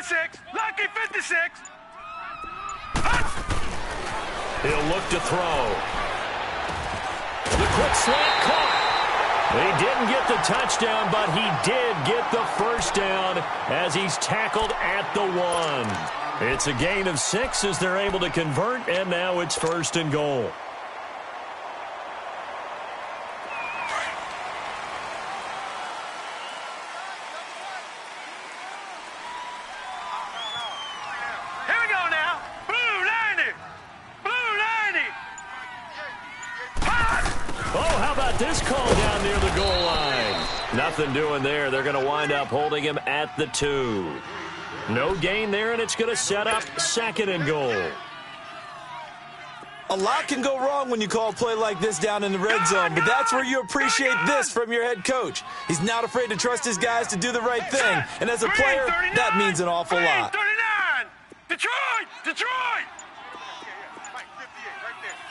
56. Lucky 56. He'll look to throw. The quick slant caught. He didn't get the touchdown, but he did get the first down as he's tackled at the 1. It's a gain of 6 as they're able to convert, and now it's 1st and goal. This call down near the goal line. Nothing doing there. They're going to wind up holding him at the 2. No gain there, and it's going to set up 2nd and goal. A lot can go wrong when you call a play like this down in the red zone, but that's where you appreciate this from your head coach. He's not afraid to trust his guys to do the right thing, and as a player, that means an awful lot. 39. Detroit! Detroit!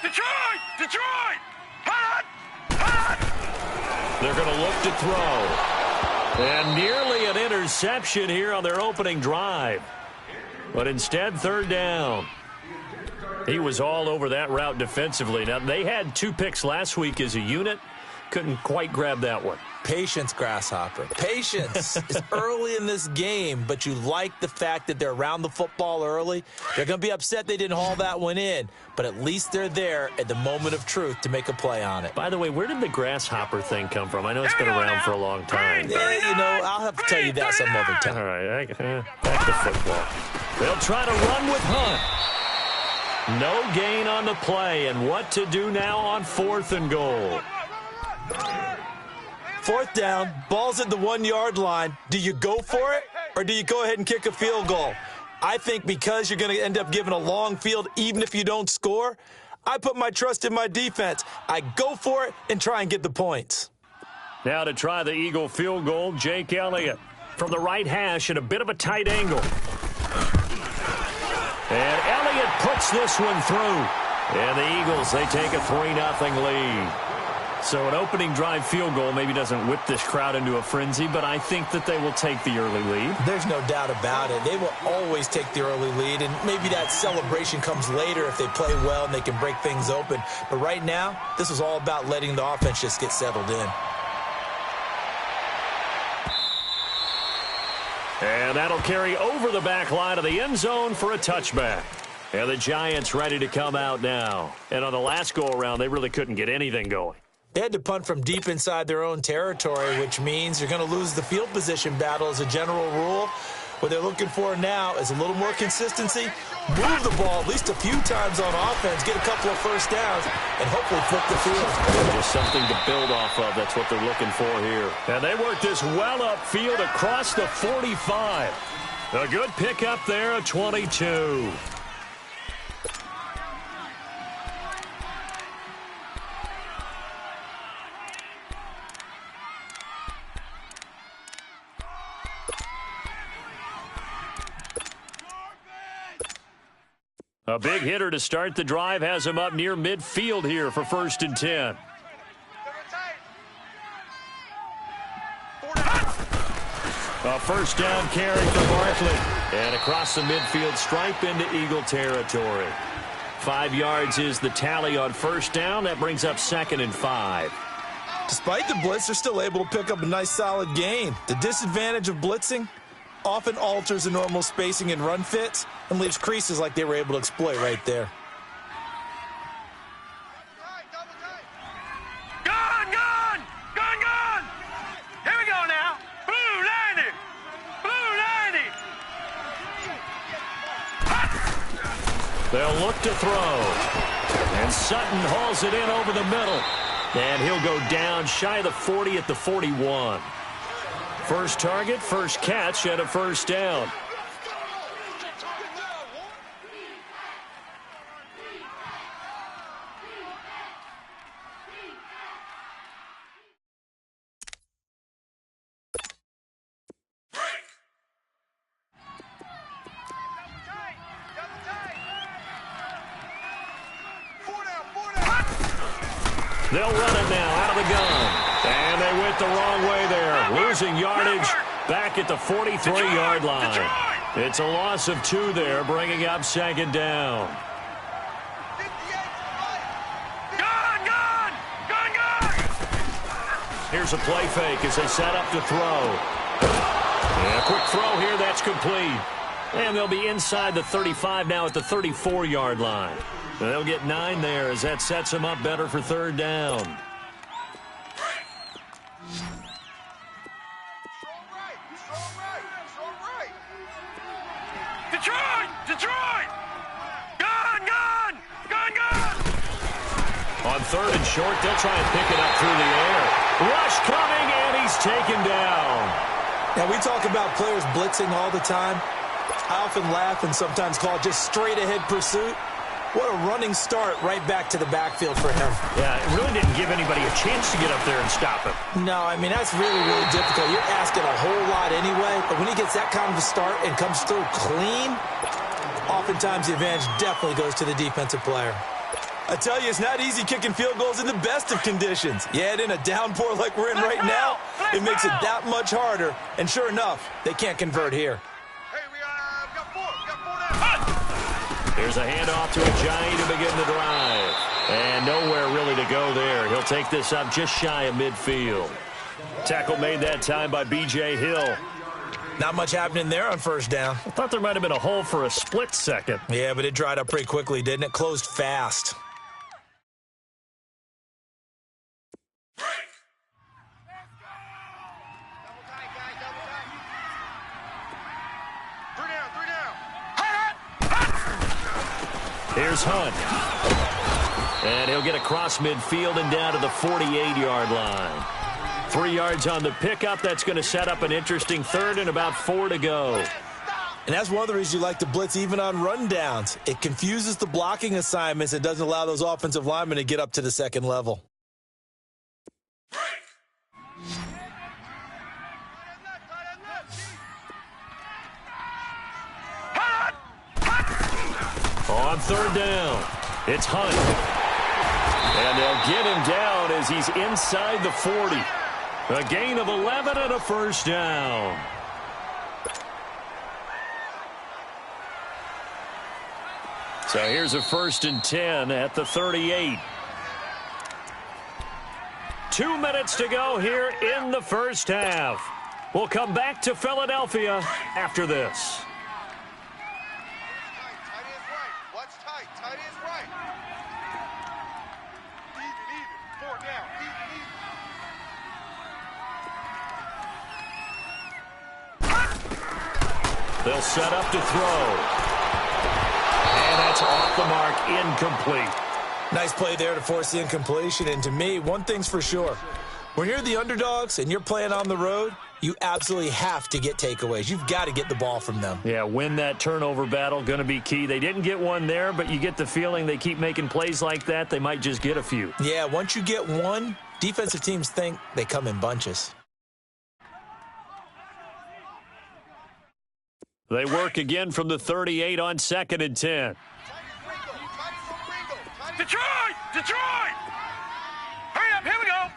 Detroit! Detroit! Hot! They're going to look to throw. And nearly an interception here on their opening drive. But instead, 3rd down. He was all over that route defensively. Now, they had 2 picks last week as a unit. Couldn't quite grab that one. Patience, Grasshopper. Patience. It's early in this game, but you like the fact that they're around the football early. They're going to be upset they didn't haul that one in, but at least they're there at the moment of truth to make a play on it. By the way, where did the Grasshopper thing come from? I know it's been around for a long time. Yeah, you know, I'll have to tell you that some other time. All right, back to football. They'll try to run with Hunt. No gain on the play, and what to do now on 4th and goal. 4th down, ball's at the 1-yard line. Do you go for it, or do you go ahead and kick a field goal? I think because you're going to end up giving a long field even if you don't score, I put my trust in my defense. I go for it and try and get the points. Now to try the Eagle field goal, Jake Elliott from the right hash at a bit of a tight angle. And Elliott puts this one through. And the Eagles, they take a 3-0 lead. So an opening drive field goal maybe doesn't whip this crowd into a frenzy, but I think that they will take the early lead. There's no doubt about it. They will always take the early lead, and maybe that celebration comes later if they play well and they can break things open. But right now, this is all about letting the offense just get settled in. And that'll carry over the back line of the end zone for a touchback. And the Giants ready to come out now. And on the last go-around, they really couldn't get anything going. They had to punt from deep inside their own territory, which means you're going to lose the field position battle as a general rule. What they're looking for now is a little more consistency, move the ball at least a few times on offense, get a couple of first downs, and hopefully flip the field. Just something to build off of. That's what they're looking for here. And they work this well upfield across the 45. A good pickup there, a 22. A big hitter to start the drive has him up near midfield here for 1st and 10. A first down carry for Barkley. And across the midfield stripe into Eagle territory. 5 yards is the tally on first down. That brings up 2nd and 5. Despite the blitz, they're still able to pick up a nice solid gain. The disadvantage of blitzing often alters the normal spacing and run fits and leaves creases like they were able to exploit right there. Gone! Gone! Gone! Gone! Here we go now. Blue 90! Blue 90! They'll look to throw. And Sutton hauls it in over the middle. And he'll go down shy of the 40 at the 41. First target, first catch, and a first down. They'll run it now out of the gun. And they went the wrong way there. Losing yardage back at the 43-yard line. It's a loss of 2 there, bringing up second down. Gun, gun! Gun, gun! Here's a play fake as they set up to throw. And a quick throw here, that's complete. And they'll be inside the 35 now at the 34-yard line. They'll get 9 there as that sets them up better for third down. Detroit! Detroit! Gun, gun! Gun, gun! On third and short, they'll try and pick it up through the air. Rush coming, and he's taken down. Now, we talk about players blitzing all the time. I often laugh and sometimes call it just straight-ahead pursuit. What a running start right back to the backfield for him. Yeah, it really didn't give anybody a chance to get up there and stop him. No, I mean, that's really, really difficult. You're asking a whole lot anyway, but when he gets that kind of a start and comes through clean, oftentimes the advantage definitely goes to the defensive player. I tell you, it's not easy kicking field goals in the best of conditions. Yeah, in a downpour like we're in right now, it makes it that much harder. And sure enough, they can't convert here. Hey, we got 4. We got 4 down. Here's a handoff to Ajayi to begin the drive. And nowhere really to go there. He'll take this up just shy of midfield. Tackle made that time by B.J. Hill. Not much happening there on first down. I thought there might have been a hole for a split second. Yeah, but it dried up pretty quickly, didn't it? Closed fast. Here's Hunt. And he'll get across midfield and down to the 48-yard line. 3 yards on the pickup. That's going to set up an interesting third and about 4 to go. And that's one of the reasons you like to blitz even on rundowns. It confuses the blocking assignments. It doesn't allow those offensive linemen to get up to the second level. On third down, it's Hunt. And they'll get him down as he's inside the 40. A gain of 11 and a first down. So here's a 1st and 10 at the 38. 2 minutes to go here in the first half. We'll come back to Philadelphia after this. They'll set up to throw. And that's off the mark, incomplete. Nice play there to force the incompletion. And to me, one thing's for sure. When you're the underdogs and you're playing on the road, you absolutely have to get takeaways. You've got to get the ball from them. Yeah, win that turnover battle, going to be key. They didn't get one there, but you get the feeling they keep making plays like that, they might just get a few. Yeah, once you get one, defensive teams think they come in bunches. They work again from the 38 on 2nd and 10. Detroit! Detroit! Hurry up, here we go!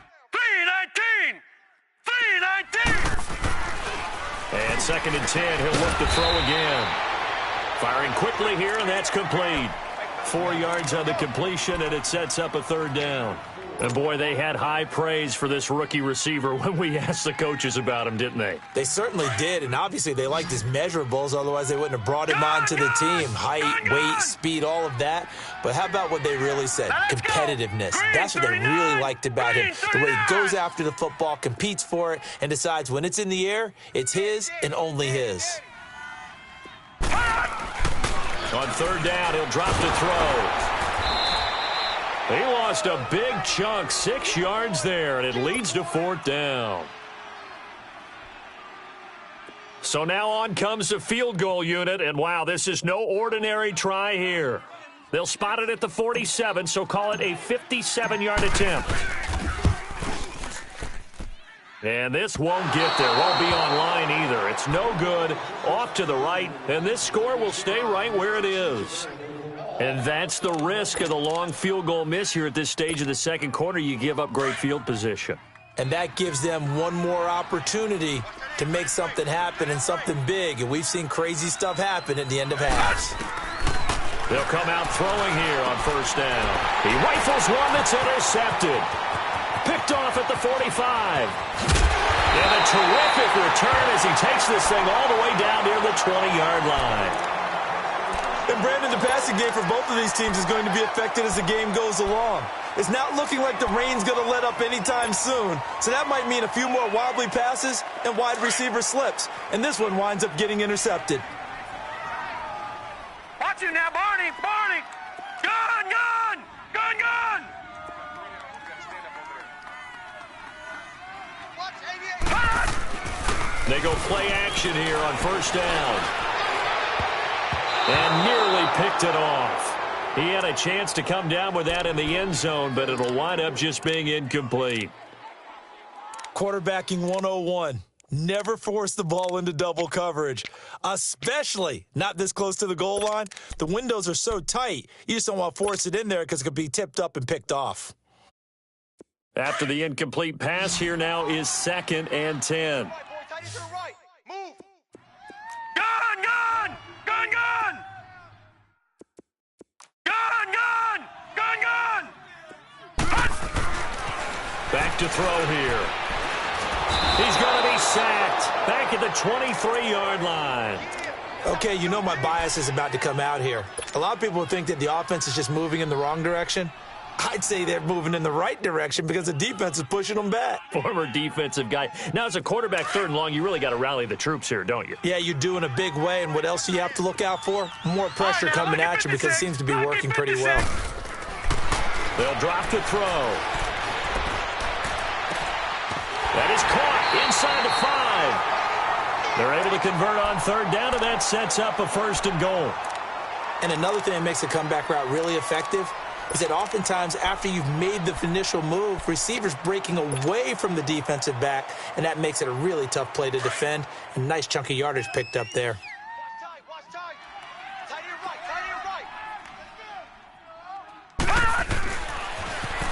3-19! 3-19! And 2nd and 10, he'll look to throw again. Firing quickly here, and that's complete. 4 yards on the completion, and it sets up a third down. And, boy, they had high praise for this rookie receiver when we asked the coaches about him, didn't they? They certainly did, and obviously they liked his measurables. Otherwise, they wouldn't have brought him onto the team. Height, weight, speed, all of that. But how about what they really said? Competitiveness. That's what they really liked about him. The way he goes after the football, competes for it, and decides when it's in the air, it's his and only his. On third down, he'll drop to throw. He lost a big chunk, 6 yards there, and it leads to 4th down. So now on comes the field goal unit, and wow, this is no ordinary try here. They'll spot it at the 47, so call it a 57-yard attempt. And this won't get there, won't be on line either. It's no good, off to the right, and this score will stay right where it is. And that's the risk of the long field goal miss here at this stage of the second quarter. You give up great field position. And that gives them one more opportunity to make something happen and something big, and we've seen crazy stuff happen at the end of halves. They'll come out throwing here on first down. He rifles one that's intercepted. Picked off at the 45. And a terrific return as he takes this thing all the way down near the 20-yard line. And Brandon, the passing game for both of these teams is going to be affected as the game goes along. It's not looking like the rain's going to let up anytime soon. So that might mean a few more wobbly passes and wide receiver slips. And this one winds up getting intercepted. Watch you now, Barney! Barney! Gun! Gun! Gun! Gun! They go play action here on first down. And nearly picked it off. He had a chance to come down with that in the end zone, but it'll wind up just being incomplete. Quarterbacking 101. Never force the ball into double coverage, especially not this close to the goal line. The windows are so tight, you just don't want to force it in there because it could be tipped up and picked off. After the incomplete pass, here now is 2nd and 10. Move! Gun! Gun! Gun! Gun! Gun! Gun! Gun! Gun! Back to throw here. He's going to be sacked back at the 23-yard line. Okay, you know my bias is about to come out here. A lot of people think that the offense is just moving in the wrong direction. I'd say they're moving in the right direction because the defense is pushing them back. Former defensive guy. Now, as a quarterback 3rd and long, you really got to rally the troops here, don't you? Yeah, you do in a big way. And what else do you have to look out for? More pressure coming at you because it seems to be working pretty well. They'll drop to throw. That is caught inside the 5. They're able to convert on 3rd down, and that sets up a 1st and goal. And another thing that makes a comeback route really effective is that oftentimes after you've made the initial move, receivers breaking away from the defensive back, and that makes it a really tough play to defend. And nice chunk of yardage picked up there. Watch tight. Tight to your right.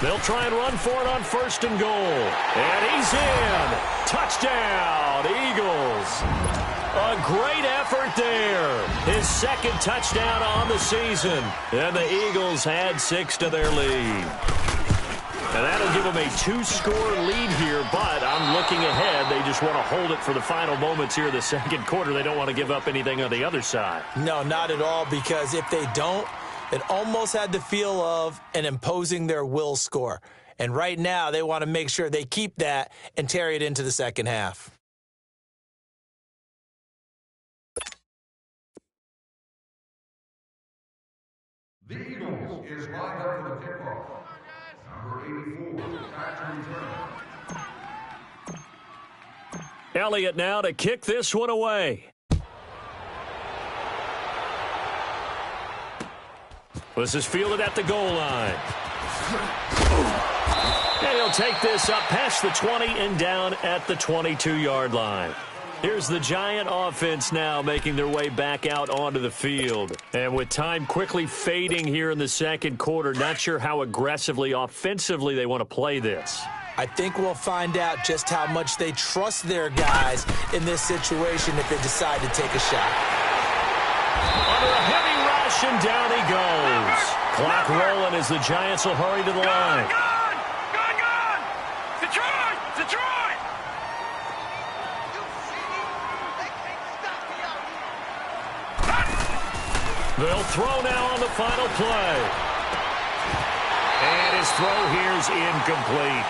They'll try and run for it on 1st and goal. And he's in. Touchdown, Eagles. A great effort there. His 2nd touchdown on the season. And the Eagles add 6 to their lead. And that'll give them a 2-score lead here, but I'm looking ahead. They just want to hold it for the final moments here of the 2nd quarter. They don't want to give up anything on the other side. No, not at all, because if they don't, it almost had the feel of an imposing their will score. And right now, they want to make sure they keep that and carry it into the second half. The Eagles is lined up for the kickoff. Number 84, back to return. Elliott now to kick this one away. This is fielded at the goal line. And he'll take this up past the 20 and down at the 22-yard line. Here's the Giant offense now making their way back out onto the field. And with time quickly fading here in the 2nd quarter, not sure how aggressively, offensively they want to play this. I think we'll find out just how much they trust their guys in this situation if they decide to take a shot. Under a heavy rush, and down he goes. Clock rolling as the Giants will hurry to the line. Gun! Gun! Gun! Detroit! Detroit! They'll throw now on the final play. And his throw here is incomplete.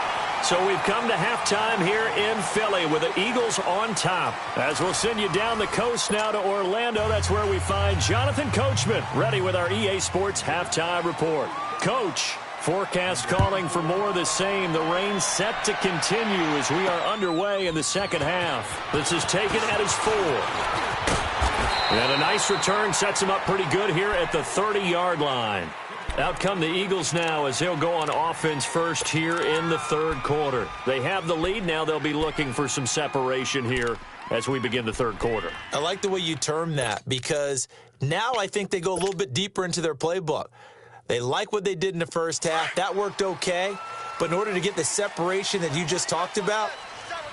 So we've come to halftime here in Philly with the Eagles on top. As we'll send you down the coast now to Orlando, that's where we find Jonathan Coachman ready with our EA Sports halftime report. Coach, forecast calling for more of the same. The rain set to continue as we are underway in the second half. This is taken at his 4. And a nice return sets him up pretty good here at the 30-yard line. Out come the Eagles now as they'll go on offense first here in the 3rd quarter. They have the lead. Now they'll be looking for some separation here as we begin the 3rd quarter. I like the way you term that because now I think they go a little bit deeper into their playbook. They like what they did in the first half. That worked okay. But in order to get the separation that you just talked about,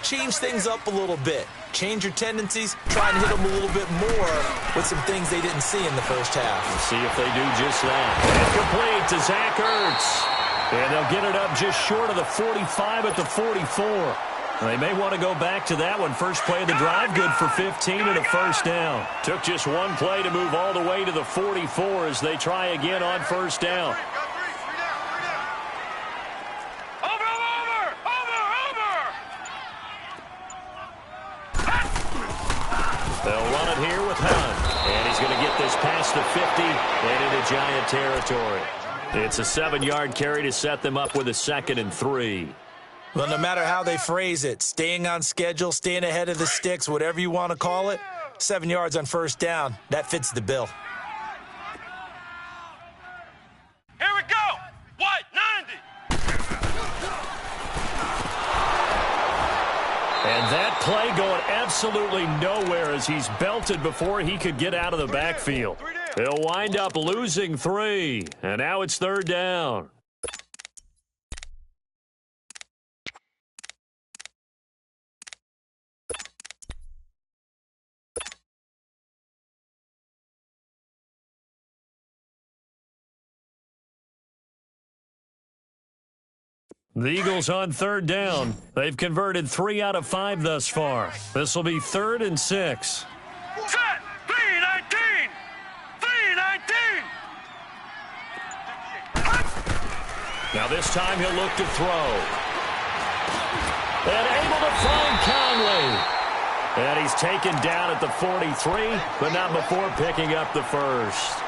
change things up a little bit. change your tendencies, try and hit them a little bit more with some things they didn't see in the first half. We'll see if they do just that. And complete to Zach Ertz. And they'll get it up just short of the 45 at the 44. They may want to go back to that one. First play of the drive, good for 15 and a first down. Took just one play to move all the way to the 44 as they try again on first down. They'll run it here with Hunt. And he's going to get this past the 50 and into Giant territory. It's a 7-yard carry to set them up with a 2nd and 3. Well, no matter how they phrase it, staying on schedule, staying ahead of the sticks, whatever you want to call it, 7 yards on first down, that fits the bill. Here we go. White, 90. And that play going absolutely nowhere as he's belted before he could get out of the backfield. He'll wind up losing 3, and now it's 3rd down. The Eagles on 3rd down. They've converted 3 out of 5 thus far. This will be 3rd and 6. Set. 319. 319. Now this time he'll look to throw. And able to find Conley. And he's taken down at the 43, but not before picking up the first.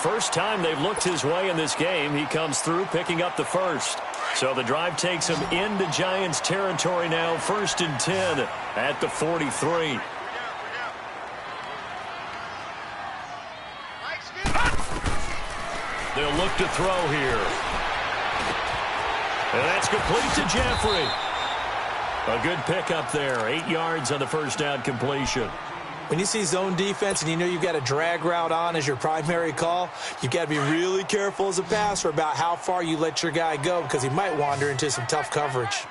First time they've looked his way in this game, he comes through picking up the first. So the drive takes him into Giants territory now, 1st and 10 at the 43. They'll look to throw here. And that's complete to Jeffrey. A good pickup there, 8 yards on the first down completion. When you see zone defense and you know you've got a drag route on as your primary call, you've got to be really careful as a passer about how far you let your guy go because he might wander into some tough coverage.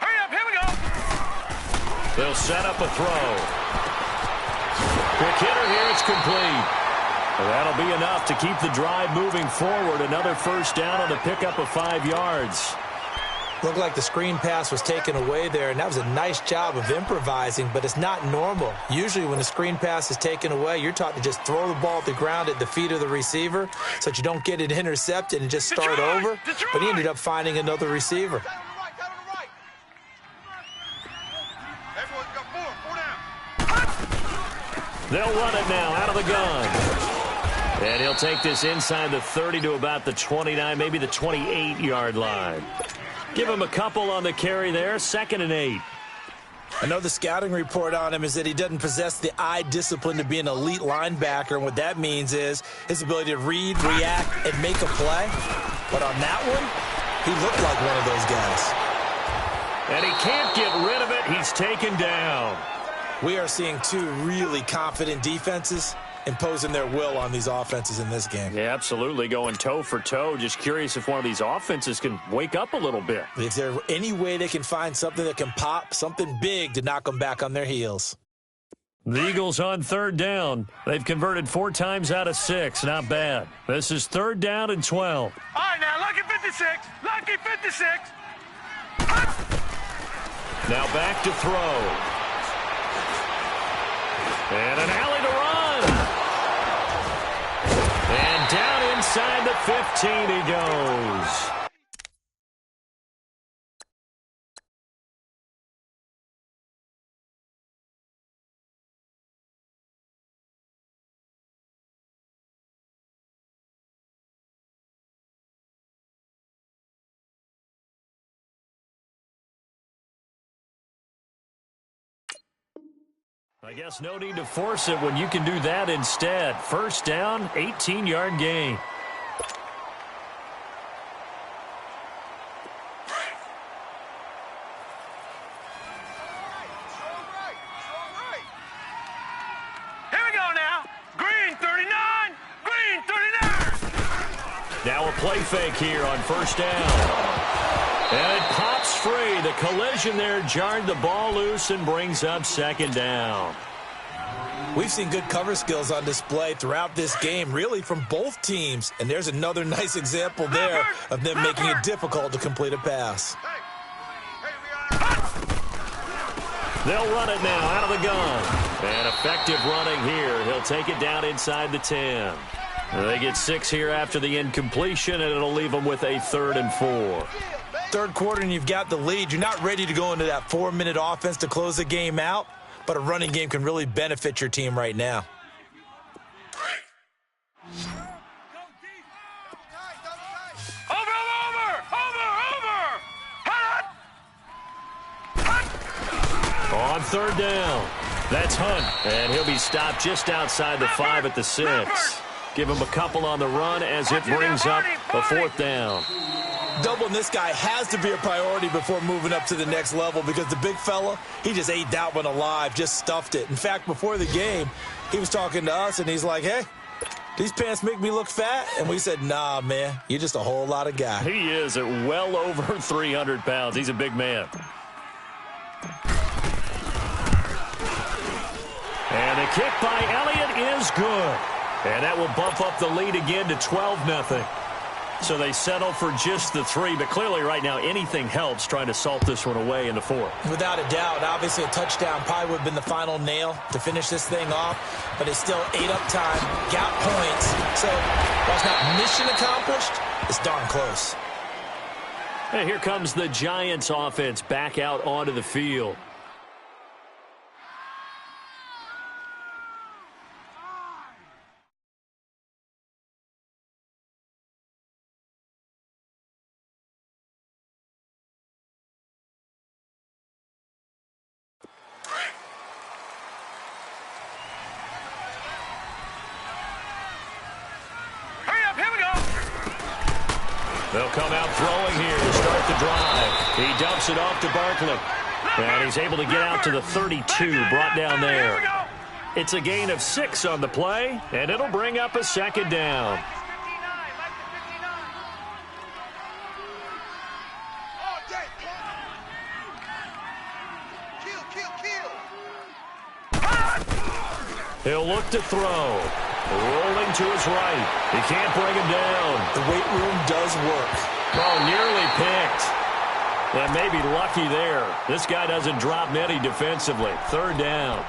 Hurry up, here we go. They'll set up a throw. Quick hitter here, it's complete. That'll be enough to keep the drive moving forward. Another first down on the pickup of 5 yards. Looked like the screen pass was taken away there, and that was a nice job of improvising, but it's not normal. Usually when the screen pass is taken away, you're taught to just throw the ball at the ground at the feet of the receiver so that you don't get it intercepted and just start over. But he ended up finding another receiver. They'll run it now out of the gun. And he'll take this inside the 30 to about the 29, maybe the 28-yard line. Give him a couple on the carry there, 2nd and 8. I know the scouting report on him is that he doesn't possess the eye discipline to be an elite linebacker, and what that means is his ability to read, react, and make a play. But on that one, he looked like one of those guys. And he can't get rid of it. He's taken down. We are seeing 2 really confident defenses imposing their will on these offenses in this game. Yeah, absolutely, going toe for toe. Just curious if one of these offenses can wake up a little bit. If there's any way they can find something that can pop, something big to knock them back on their heels. The Eagles on 3rd down. They've converted 4 times out of 6. Not bad. This is 3rd down and 12. All right, now, lucky 56. Lucky 56. Now back to throw. And an alley to run. And down inside the 15 he goes. I guess no need to force it when you can do that instead. First down, 18-yard gain. Here we go now. Green 39. Green 39. Now a play fake here on first down. And it pops breaks free. The collision there jarred the ball loose and brings up second down. We've seen good cover skills on display throughout this game, really from both teams. And there's another nice example there of them making it difficult to complete a pass. They'll run it now out of the gun. And effective running here. He'll take it down inside the 10. They get 6 here after the incompletion, and it'll leave them with a 3rd and 4. Third quarter and you've got the lead. You're not ready to go into that 4-minute offense to close the game out, but a running game can really benefit your team right now. On 3rd down, that's Hunt, and he'll be stopped just outside the 5 at the 6. Give him a couple on the run as it brings up a 4th down. Doubling this guy has to be a priority before moving up to the next level because the big fella, he just ate that one alive, just stuffed it. In fact, before the game, he was talking to us, and he's like, hey, these pants make me look fat? And we said, nah, man, you're just a whole lot of guy. He is at well over 300 pounds. He's a big man. And the kick by Elliott is good. And that will bump up the lead again to 12-0. So they settle for just the 3, but clearly right now anything helps trying to salt this one away in the 4th. Without a doubt, obviously a touchdown probably would have been the final nail to finish this thing off, but it's still 8 up time, got points. So while it's not mission accomplished, it's darn close. And here comes the Giants offense back out onto the field. They'll come out throwing here to start the drive. He dumps it off to Barkley. And he's able to get out to the 32, brought down there. It's a gain of 6 on the play, and it'll bring up a 2nd down. He'll look to throw. Rolling to his right. He can't bring him down. The weight room does work. Oh, nearly picked. And maybe lucky there. This guy doesn't drop many defensively. 3rd down.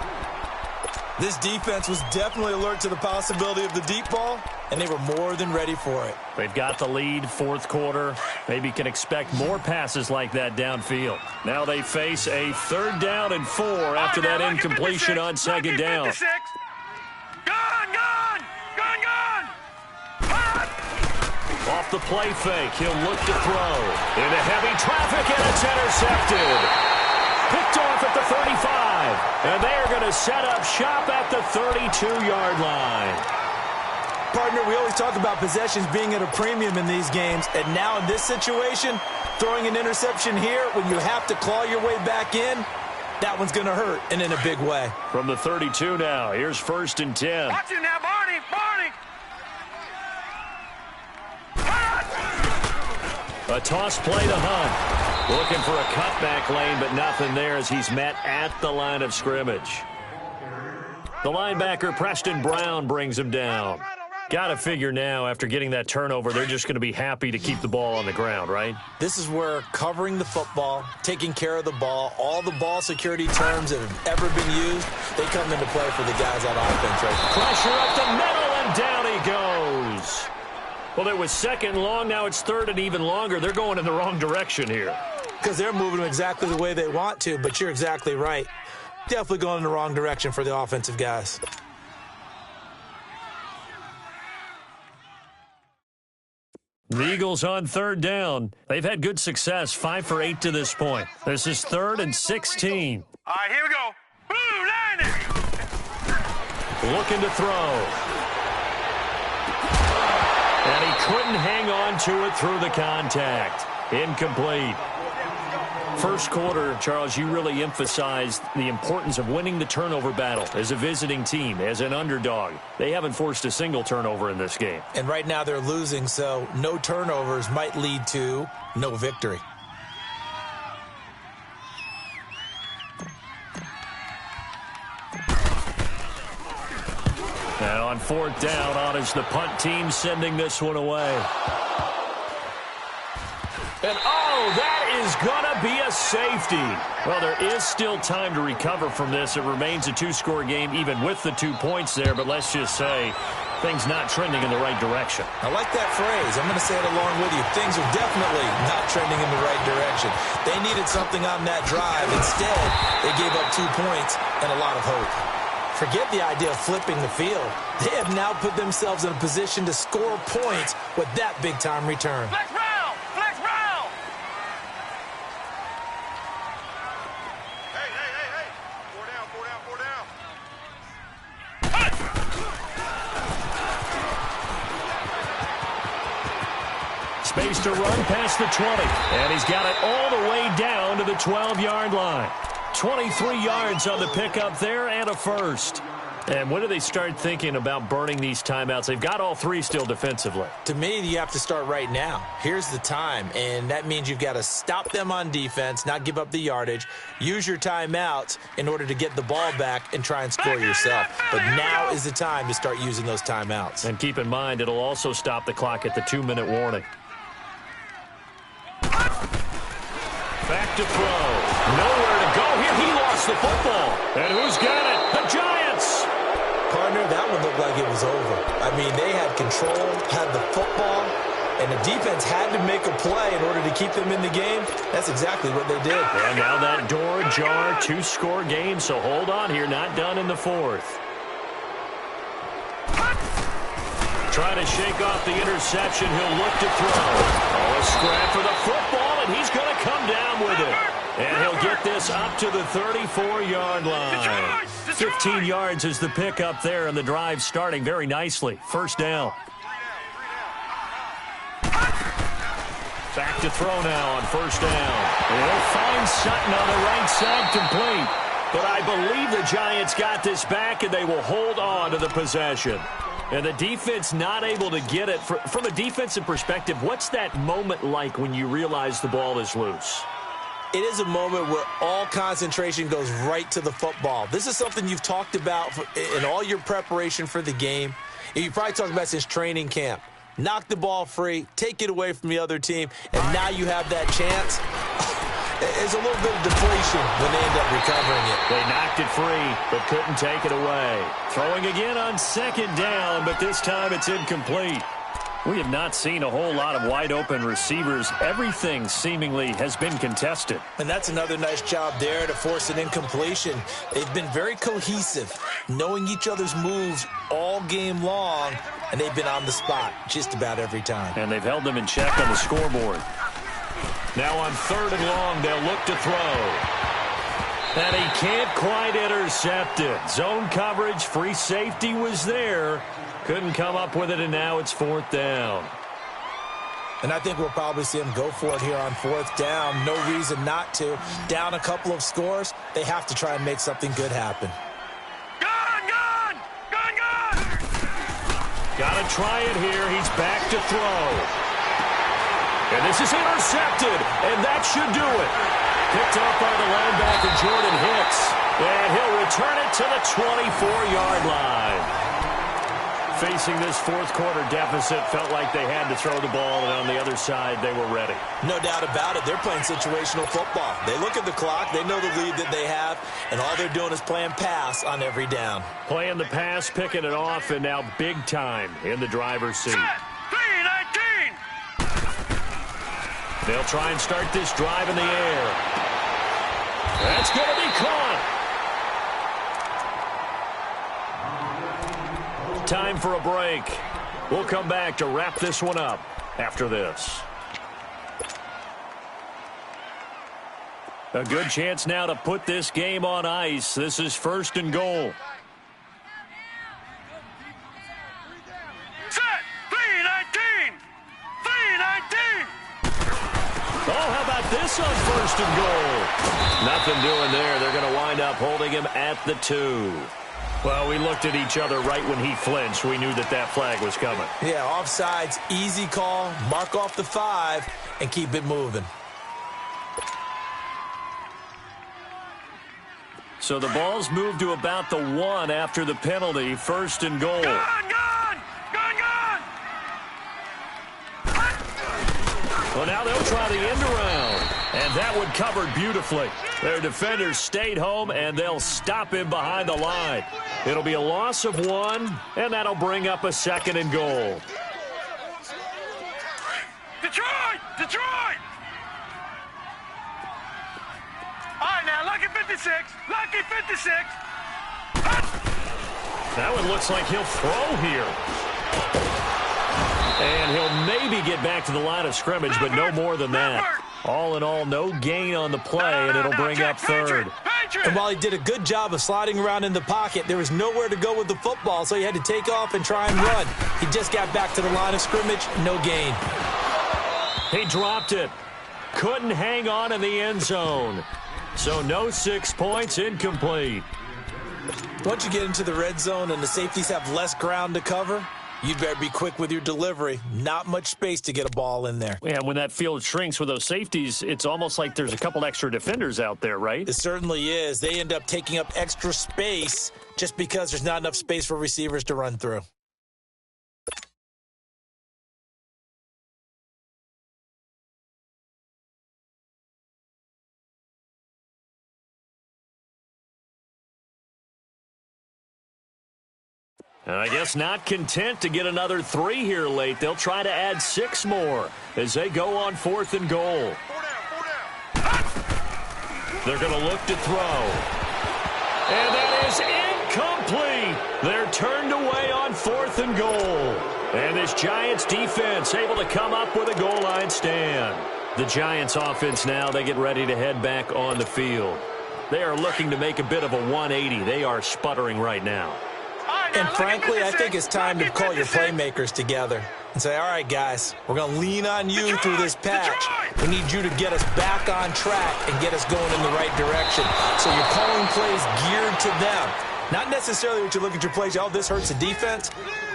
This defense was definitely alert to the possibility of the deep ball, and they were more than ready for it. They've got the lead, 4th quarter. Maybe can expect more passes like that downfield. Now they face a 3rd down and 4 after that incompletion on 2nd down. Off the play fake, he'll look to throw. Into heavy traffic, and it's intercepted. Picked off at the 35. And they are going to set up shop at the 32-yard line. Partner, we always talk about possessions being at a premium in these games. And now in this situation, throwing an interception here when you have to claw your way back in, that one's going to hurt, and in a big way. From the 32 now, here's 1st and 10. Watch it now, Barney! Barney! A toss play to Hunt. Looking for a cutback lane, but nothing there as he's met at the line of scrimmage. The linebacker, Preston Brown, brings him down. Got to figure now, after getting that turnover, they're just going to be happy to keep the ball on the ground, right? This is where covering the football, taking care of the ball, all the ball security terms that have ever been used, they come into play for the guys on offense right now. Pressure up the middle, and down he goes. Well, it was 2nd and long. Now it's 3rd and even longer. They're going in the wrong direction here. Because they're moving them exactly the way they want to, but you're exactly right. Definitely going in the wrong direction for the offensive guys. The Eagles on 3rd down. They've had good success, 5 for 8 to this point. This is 3rd and 16. All right, here we go. Blue, line it. Looking to throw. And he couldn't hang on to it through the contact. Incomplete. 1st quarter, Charles, you really emphasized the importance of winning the turnover battle as a visiting team, as an underdog. They haven't forced a single turnover in this game. And right now they're losing, so no turnovers might lead to no victory. And on fourth down, on is the punt team sending this one away. And, oh, that is going to be a safety. Well, there is still time to recover from this. It remains a two-score game even with the 2 points there, but let's just say things not trending in the right direction. I like that phrase. I'm going to say it along with you. Things are definitely not trending in the right direction. They needed something on that drive. Instead, they gave up 2 points and a lot of hope. Forget the idea of flipping the field. They have now put themselves in a position to score points with that big-time return. Flex round! Flex round! Hey, hey, hey, hey! 4 down, 4 down, 4 down. Space to run past the 20. And he's got it all the way down to the 12-yard line. 23 yards on the pickup there and a first. And when do they start thinking about burning these timeouts? They've got all 3 still defensively. To me, you have to start right now. Here's the time, and that means you've got to stop them on defense, not give up the yardage, use your timeouts in order to get the ball back and try and score yourself. But now is the time to start using those timeouts. And keep in mind, it'll also stop the clock at the 2-minute warning. Back to throw. Nowhere to go here. He lost the football. And who's got it? The Giants. Partner, that one looked like it was over. I mean, they had control, had the football, and the defense had to make a play in order to keep them in the game. That's exactly what they did. And now that door ajar, 2-score game, so hold on here. Not done in the 4th. Trying to shake off the interception. He'll look to throw. Oh, a scrap for the football, and he's going to come down with it. And he'll get this up to the 34-yard line. 15 yards is the pickup there, and the drive starting very nicely. First down. Back to throw now on first down. And he'll find Sutton on the right side complete. But I believe the Giants got this back, and they will hold on to the possession. And the defense not able to get it. From a defensive perspective, what's that moment like when you realize the ball is loose? It is a moment where all concentration goes right to the football. This is something you've talked about in all your preparation for the game. You probably talked about since training camp. Knock the ball free, take it away from the other team, and now you have that chance. There's a little bit of deflation when they end up recovering it. They knocked it free, but couldn't take it away. Throwing again on second down, but this time it's incomplete. We have not seen a whole lot of wide-open receivers. Everything seemingly has been contested. And that's another nice job there to force an incompletion. They've been very cohesive, knowing each other's moves all game long, and they've been on the spot just about every time. And they've held them in check on the scoreboard. Now on 3rd and long, they'll look to throw. And he can't quite intercept it. Zone coverage, free safety was there. Couldn't come up with it, and now it's 4th down. And I think we'll probably see him go for it here on 4th down. No reason not to. Down a couple of scores, they have to try and make something good happen. Gun, gun! Gun, gun! Got to try it here. He's back to throw. And this is intercepted, and that should do it. Picked up by the linebacker, Jordan Hicks. And he'll return it to the 24-yard line. Facing this 4th quarter deficit, felt like they had to throw the ball, and on the other side, they were ready. No doubt about it. They're playing situational football. They look at the clock. They know the lead that they have, and all they're doing is playing pass on every down. Playing the pass, picking it off, and now big time in the driver's seat. Set! 3-19! They'll try and start this drive in the air. That's going to be caught. Time for a break. We'll come back to wrap this one up after this. A good chance now to put this game on ice. This is 1st and goal. Set! 3-19! 3-19! Oh, how about this on 1st and goal? Nothing doing there. They're going to wind up holding him at the 2. Well, we looked at each other right when he flinched. We knew that that flag was coming. Yeah, offsides, easy call. Mark off the 5 and keep it moving. So the ball's moved to about the 1 after the penalty. First and goal. Gone, gone! Gone, gone! Well, now they'll try the end around. And that one covered beautifully. Their defenders stayed home, and they'll stop him behind the line. It'll be a loss of 1, and that'll bring up a second and goal. Detroit! Detroit! All right, now, lucky 56. Lucky 56. That one looks like he'll throw here. And he'll maybe get back to the line of scrimmage, but no more than that. All in all, no gain on the play, and it'll bring up third. And while he did a good job of sliding around in the pocket, there was nowhere to go with the football, so he had to take off and try and run. He just got back to the line of scrimmage, no gain. He dropped it. Couldn't hang on in the end zone. So no 6 points, incomplete. Once you get into the red zone and the safeties have less ground to cover, you'd better be quick with your delivery. Not much space to get a ball in there. Yeah, when that field shrinks with those safeties, it's almost like there's a couple extra defenders out there, right? It certainly is. They end up taking up extra space just because there's not enough space for receivers to run through. And I guess not content to get another 3 here late. They'll try to add 6 more as they go on 4th and goal. They're going to look to throw. And that is incomplete. They're turned away on 4th and goal. And this Giants defense able to come up with a goal line stand. The Giants offense now, they get ready to head back on the field. They are looking to make a bit of a 180. They are sputtering right now. And frankly, I think it's time to call your playmakers together and say, all right, guys, we're going to lean on you through this patch. We need you to get us back on track and get us going in the right direction. So you're calling plays geared to them. Not necessarily what you look at your plays, oh, this hurts the defense.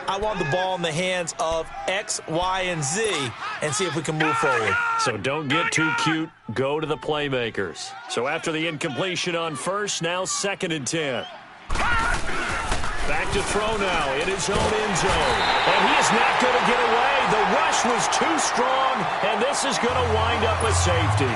I want the ball in the hands of X, Y, and Z and see if we can move forward. So don't get too cute. Go to the playmakers. So after the incompletion on first, now 2nd and 10. Back to throw now in his own end zone. And he is not going to get away. The rush was too strong, and this is going to wind up a safety.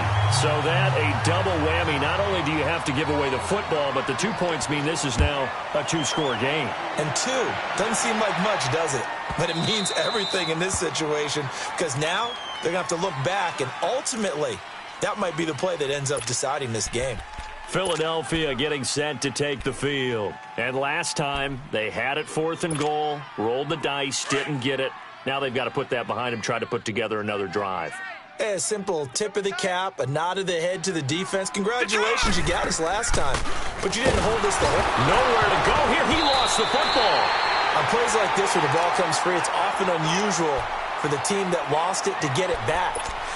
So that a double whammy. Not only do you have to give away the football, but the 2 points mean this is now a 2-score game. And 2 doesn't seem like much, does it? But it means everything in this situation because now they're going to have to look back, and ultimately that might be the play that ends up deciding this game. Philadelphia getting set to take the field. And last time, they had it 4th and goal, rolled the dice, didn't get it. Now they've got to put that behind them, try to put together another drive. A simple tip of the cap, a nod of the head to the defense. Congratulations, you got us last time. But you didn't hold us the whole. Nowhere to go here. He lost the football. On plays like this where the ball comes free, it's often unusual for the team that lost it to get it back.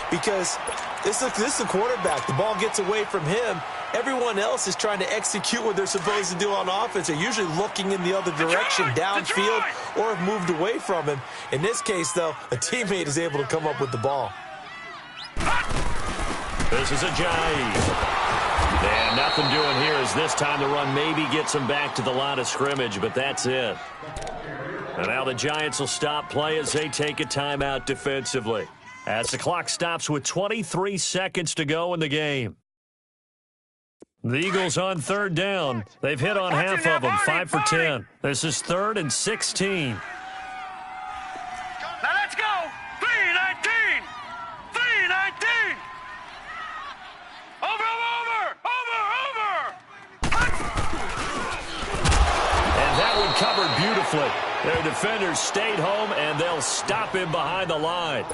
Because this is the quarterback. The ball gets away from him. Everyone else is trying to execute what they're supposed to do on offense. They're usually looking in the other direction, downfield, or have moved away from him. In this case, though, a teammate is able to come up with the ball. This is a jive. And nothing doing here as this time the run maybe gets them back to the line of scrimmage, but that's it. And now the Giants will stop play as they take a timeout defensively. As the clock stops with 23 seconds to go in the game. The Eagles on 3rd down. They've hit on half of them, 5 for 10. This is 3rd and 16. Now let's go. 3-19. 3-19. Over. And that one covered beautifully. Their defenders stayed home, and they'll stop him behind the line.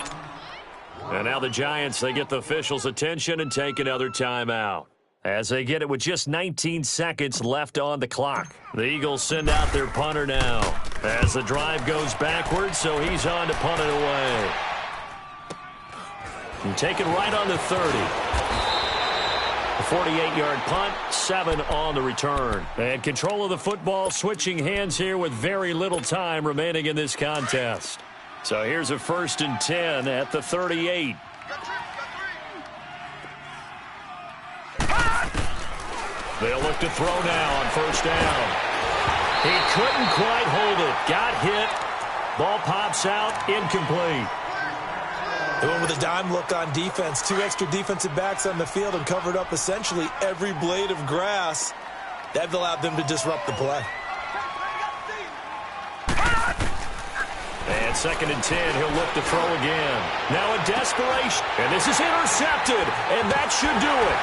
And now the Giants, they get the officials' attention and take another timeout. As they get it with just 19 seconds left on the clock. The Eagles send out their punter now. As the drive goes backwards, so he's on to punt it away. And taken right on the 30. A 48-yard punt, 7 on the return. And control of the football, switching hands here with very little time remaining in this contest. So here's a 1st and 10 at the 38. They'll look to throw now on first down. He couldn't quite hold it. Got hit. Ball pops out. Incomplete. They went with a dime look on defense. 2 extra defensive backs on the field and covered up essentially every blade of grass. That allowed them to disrupt the play. And 2nd and 10, he'll look to throw again. Now in desperation, and this is intercepted, and that should do it.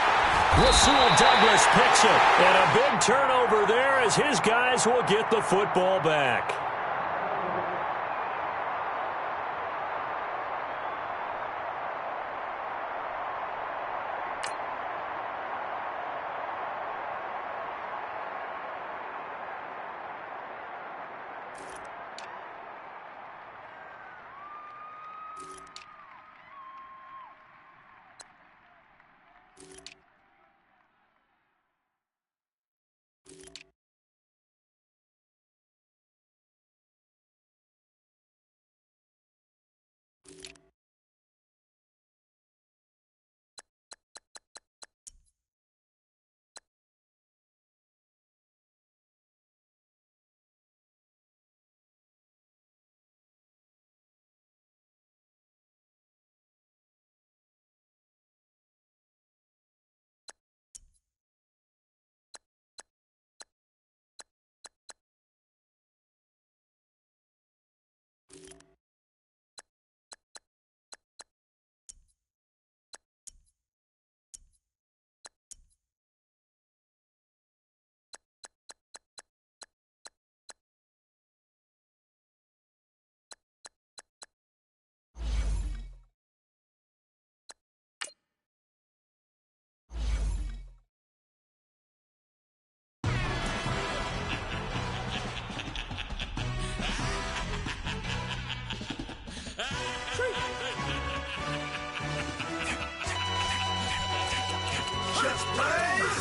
Rasul Douglas picks it, and a big turnover there as his guys will get the football back.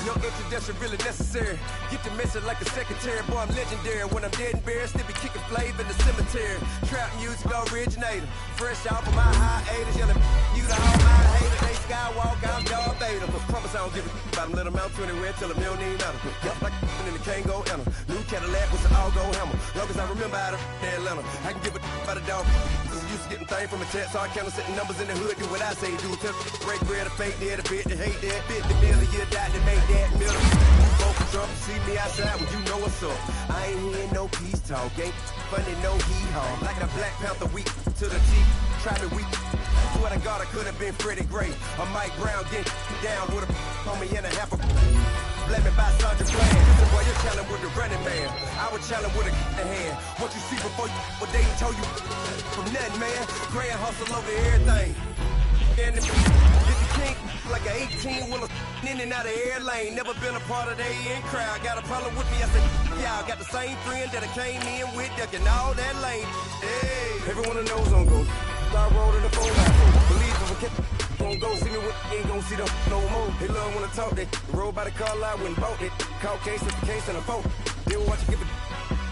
No introduction really necessary. Get the message like a secretary. Boy, I'm legendary. When I'm dead and buried, still be kicking flavor in the cemetery. Trap music originator. Fresh off of my hiatus. Yelling, you the all my haters. They skywalk, I'm Darth Vader. Promise I don't give a about them. Let them out to anywhere till them don't need matter. Yup, like in the Kango enter. New Cadillac with an all-go hammer. Long as I remember out of Atlanta. I can give a about a dog. Used to getting things from a text. So I count setting numbers in the hood. Do what I say do. Tell break bread, a fake dead, a bit, to hate that. 50 million, you die to make that middle. Vote for Trump, see me outside when you know what's up. I ain't hearing no peace talk, ain't funny, no hee-haw. Like a Black Panther weak to the teeth, try to weak. Swear to God, I could have been Freddie Gray. Or Mike Brown get down with a on me and a half a blame me by Sergeant Plan. Listen, boy, you're challenging with the running man. I was challenging with a hand. What you see before you, what they told you from nothing, man. Grand hustle over everything. And get the king like an 18-wheeler in and out of air lane. Never been a part of the in crowd. Got a problem with me, I said, y'all got the same friend that I came in with, ducking all that lane. Hey, everyone that knows on go. I rolled in the phone. Believe if I kept gon' go see me with ain't gon' see them no more. They love when I talk, they roll by the car lot when bought it. Call case after case and a vote. They will watch you give it.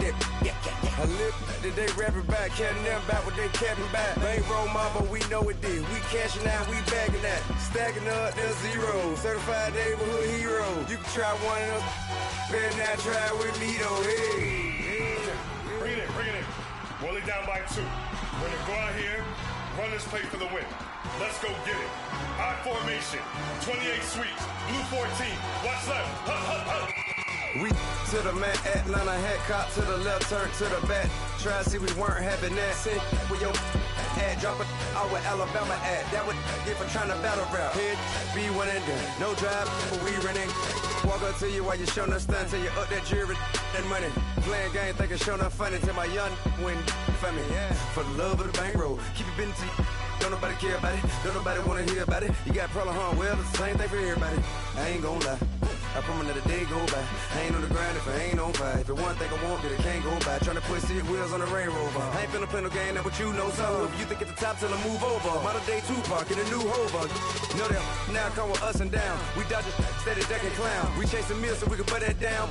I live today rapping back, catching them back what they capping back. Bankroll mama, we know it did. We cashing out, we bagging that. Stacking up, there's zero. Certified neighborhood hero. You can try one of them. Better not try with me though. Hey. Bring it in. Roll it down by 2. We're gonna go out here, run this play for the win. Let's go get it. High formation, 28 sweeps, blue 14. Watch left. Hup, hup, hup. We to the man, Atlanta hat cop to the left, turn to the back. Try to see we weren't having that. Sit with your ad, drop it out with Alabama at. That would get for trying to battle rap. Head, be one and done. No drive, but we running. Walk up to you while you showing us stun till you up that jewelry and money. Playing game, thinking showing up funny till my young win for me. Yeah. For the love of the bankroll, keep it been to you. Don't nobody care about it. Don't nobody wanna hear about it. You got a problem, huh? Well, it's the same thing for everybody. I ain't gon' lie. I promise that a day go by. I ain't on the grind if I ain't on fire. If it one thing I want, then it can't go by. Tryna put seat wheels on the Range Rover. I ain't finna play no game, that what you know. So if you think it's the top till I move over. Modern day Tupac in a new Hova. Know that now come with us and down. We dodge a steady deck and clown. We chase a meal so we can put that down.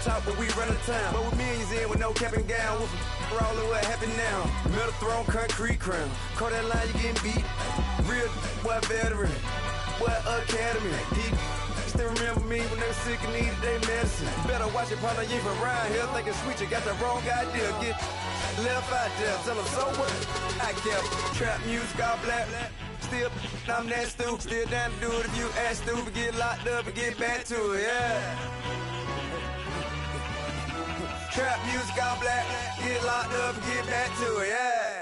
Top, but we run the town. But with millions in with no cap and gown. We're all in what happened now. Metal throne, concrete crown. Call that line, you getting beat. Real boy veteran. Boy academy. He still remember me when they were sick and needed their medicine. Better watch it, partner, you ain't from around here thinking sweet, you got the wrong idea. Get left out there, tell them so what? I kept trap music all black. Still, I'm that stupid, still down to do it if you act stupid. Get locked up and get back to it, yeah. Trap music all black, get locked up and get back to it, yeah.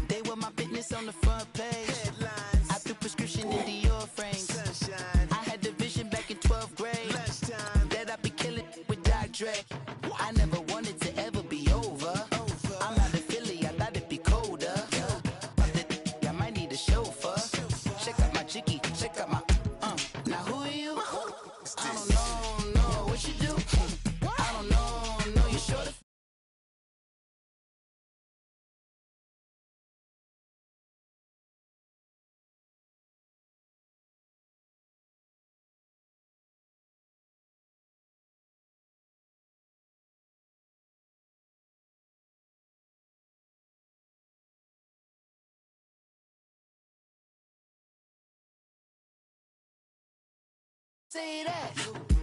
They were my business on the front page. Headlines. I threw prescription in Dior frames. Sunshine. I had the vision back in 12th grade. Lunchtime. That I'd be killing with Dr. Dre. I never wanted to ever be over. I'm out of Philly, I thought it'd be colder. I might need a chauffeur. Check out my jiggy, check out my Now who are you? I don't know what you do. I don't know you sure the say that.